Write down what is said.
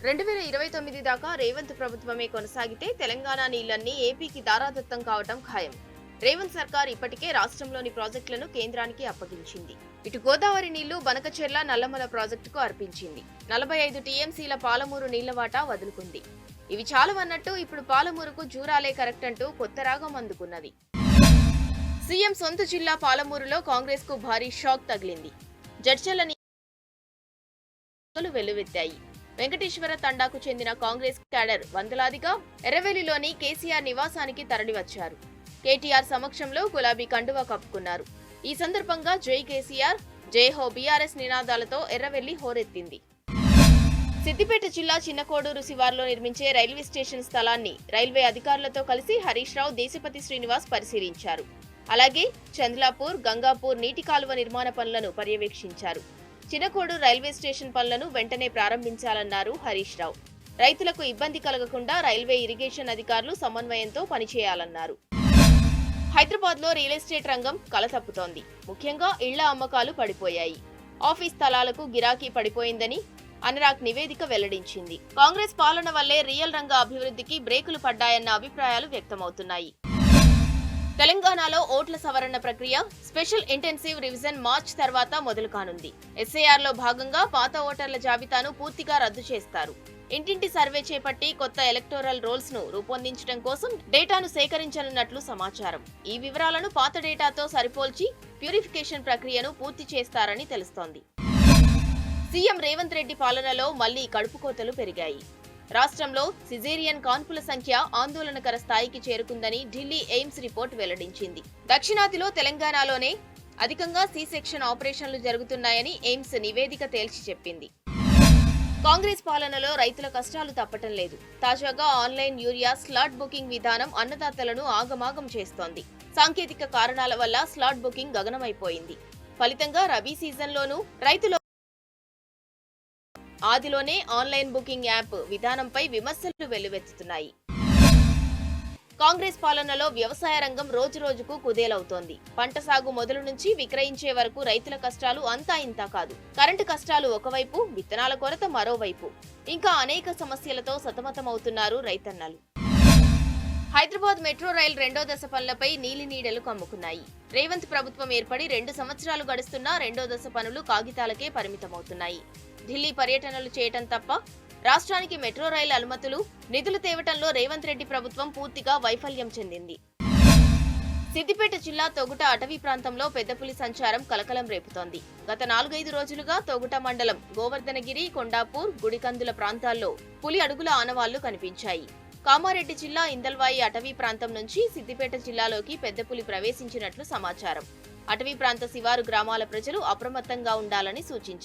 2029 దాకా రేవంత్ ప్రభుత్వమే కొనసాగితే తెలంగాణ నీళ్లన్నీ ఏపీకి దారాదత్తం కావటం ఖాయం. రేవంత్ సర్కార్ ఇప్పటికే రాష్ట్రంలోని ప్రాజెక్టులను కేంద్రానికి అప్పగించింది. ఇటు గోదావరి నీళ్లు బనకచెర్ల నల్లమల ప్రాజెక్టుకు అర్పించింది. 45 టీఎంసీల పాలమూరు నీళ్ల వాటా వదులుకుంది. ఇవి చాలవన్నట్టు ఇప్పుడు పాలమూరుకు జూరాలే కరెక్ట్ అంటూ కొత్త రాగం అందుకున్నది. సీఎం సొంత జిల్లా పాలమూరులో కాంగ్రెస్ కు భారీ షాక్ తగిలింది. జడ్చర్ల నీళ్లు వెల్లువెత్తాయి. వెంకటేశ్వర తండాకు చెందిన కాంగ్రెస్ క్యాడర్ వందలాదిగా ఎర్రవెల్లిలోని కేసీఆర్ నివాసానికి తరలివచ్చారు. కేటీఆర్ సమక్షంలో గులాబీ కండువా కప్పుకున్నారు. ఈ సందర్భంగా జై కేసీఆర్, జై హో బీఆర్ఎస్ నినాదాలతో ఎర్రవెల్లి హోరెత్తింది. సిద్దిపేట జిల్లా చిన్నకోడూరు శివార్లో నిర్మించే రైల్వే స్టేషన్ స్థలాన్ని రైల్వే అధికారులతో కలిసి హరీష్ రావు, దేశపతి శ్రీనివాస్ పరిశీలించారు. అలాగే చంద్లాపూర్, గంగాపూర్ నీటి కాలువ నిర్మాణ పనులను పర్యవేక్షించారు. చిన్నకోడూరు రైల్వే స్టేషన్ పనులను వెంటనే ప్రారంభించాలన్నారు హరీష్ రావు. రైతులకు ఇబ్బంది కలగకుండా రైల్వే ఇరిగేషన్ అధికారులు సమన్వయంతో పనిచేయాలన్నారు. హైదరాబాద్ లో రియల్ ఎస్టేట్ రంగం కలతప్పుతోంది. ముఖ్యంగా ఇళ్ల అమ్మకాలు పడిపోయాయి. ఆఫీస్ స్థలాలకు గిరాకీ పడిపోయిందని అనరాగ్ నివేదిక వెల్లడించింది. కాంగ్రెస్ పాలన వల్లే రియల్ రంగ అభివృద్ధికి బ్రేకులు పడ్డాయన్న అభిప్రాయాలు వ్యక్తమవుతున్నాయి. తెలంగాణలో ఓట్ల సవరణ ప్రక్రియ స్పెషల్ ఇంటెన్సివ్ రివిజన్ మార్చ్ తర్వాత మొదలు కానుంది. ఎస్ఐఆర్ లో భాగంగా పాత ఓటర్ల జాబితాను పూర్తిగా రద్దు చేస్తారు. ఇంటింటి సర్వే చేపట్టి కొత్త ఎలక్టోరల్ రోల్స్ ను రూపొందించడం కోసం డేటాను సేకరించనున్నట్లు సమాచారం. ఈ వివరాలను పాత డేటాతో సరిపోల్చి ప్యూరిఫికేషన్ ప్రక్రియను పూర్తి చేస్తారని తెలుస్తోంది. సీఎం రేవంత్ రెడ్డి పాలనలో మళ్లీ కడుపుకోతలు పెరిగాయి. రాష్ట్రంలో సిజేరియన్ కాన్పుల సంఖ్య ఆందోళనకర స్థాయికి చేరుకుందని ఢిల్లీ ఎయిమ్స్ రిపోర్ట్ వెల్లడించింది. దక్షిణాదిలో తెలంగాణలోనే అధికంగా సి సెక్షన్ ఆపరేషన్లు జరుగుతున్నాయని ఎయిమ్స్ నివేదిక తేల్చి చెప్పింది. కాంగ్రెస్ పాలనలో రైతుల కష్టాలు తప్పటం లేదు. తాజాగా ఆన్లైన్ యూరియా స్లాట్ బుకింగ్ విధానం అన్నదాతలను ఆగమాగం చేస్తోంది. సాంకేతిక కారణాల వల్ల స్లాట్ బుకింగ్ గగనమైపోయింది. ఫలితంగా రబీ సీజన్లోనూ రైతులు ఆదిలోనే ఆన్లైన్ బుకింగ్ యాప్ విధానంపై విమర్శలు వెల్లువెత్తుతున్నాయి. కాంగ్రెస్ పాలనలో వ్యవసాయ రంగం రోజురోజుకు కుదేలవుతోంది. పంట సాగు మొదలు నుంచి విక్రయించే వరకు రైతుల కష్టాలు అంతా ఇంతా కాదు. కరెంటు కష్టాలు ఒకవైపు, విత్తనాల కొరత మరోవైపు, ఇంకా అనేక సమస్యలతో సతమతమవుతున్నారు రైతన్నలు. హైదరాబాద్ మెట్రో రైల్ రెండో దశ పనులపై నీలినీడలు కమ్ముకున్నాయి. రేవంత్ ప్రభుత్వం ఏర్పడి 2 సంవత్సరాలు గడుస్తున్నా రెండో దశ పనులు కాగితాలకే పరిమితమవుతున్నాయి. ఢిల్లీ పర్యటనలు చేయటం తప్ప రాష్ట్రానికి మెట్రో రైలు అనుమతులు, నిధులు తేవటంలో రేవంత్ రెడ్డి ప్రభుత్వం పూర్తిగా వైఫల్యం చెందింది. సిద్దిపేట జిల్లా తొగుట అటవీ ప్రాంతంలో పెద్దపులి సంచారం కలకలం రేపుతోంది. గత 4-5 రోజులుగా తొగుట మండలం గోవర్ధనగిరి, కొండాపూర్, గుడికందుల ప్రాంతాల్లో పులి అడుగుల ఆనవాళ్లు కనిపించాయి. కామారెడ్డి జిల్లా ఇందల్వాయి అటవీ ప్రాంతం నుంచి సిద్దిపేట జిల్లాలోకి పెద్దపులి ప్రవేశించినట్లు సమాచారం. అటవీ ప్రాంత శివారు గ్రామాల ప్రజలు అప్రమత్తంగా ఉండాలని సూచించారు.